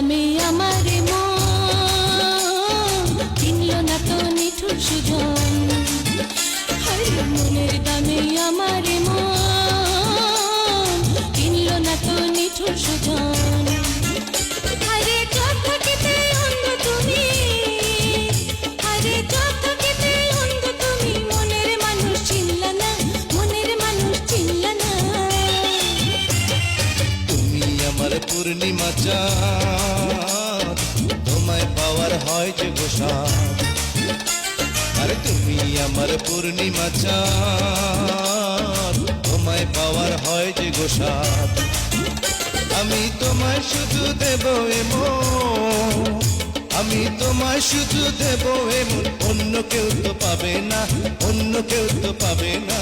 দামে আমারে মন কিনল না তো নিঠুর সুজন। মনের দামে আমারে মন কিনল না তো নিঠুর সুজন। আরে চোখ থাকিতে অন্ধ তুমি, আরে চোখ থাকিতে অন্ধ তুমি, মনের মানুষ চিনল না, মনের মানুষ চিনল না। তুমি আমার পূর্ণিমা চাঁদ, তোমায় পাওয়ার হয় যে গোসাদ। আরে তুমি আমার পূর্ণিমা চাঁদ, তোমায় পাওয়ার হয় যে গোসাদ। আমি তোমায় শুধু দেব এমন, আমি তোমায় শুধু দেব এমন, অন্য কেউ তো পাবে না, অন্য কেউ তো পাবে না।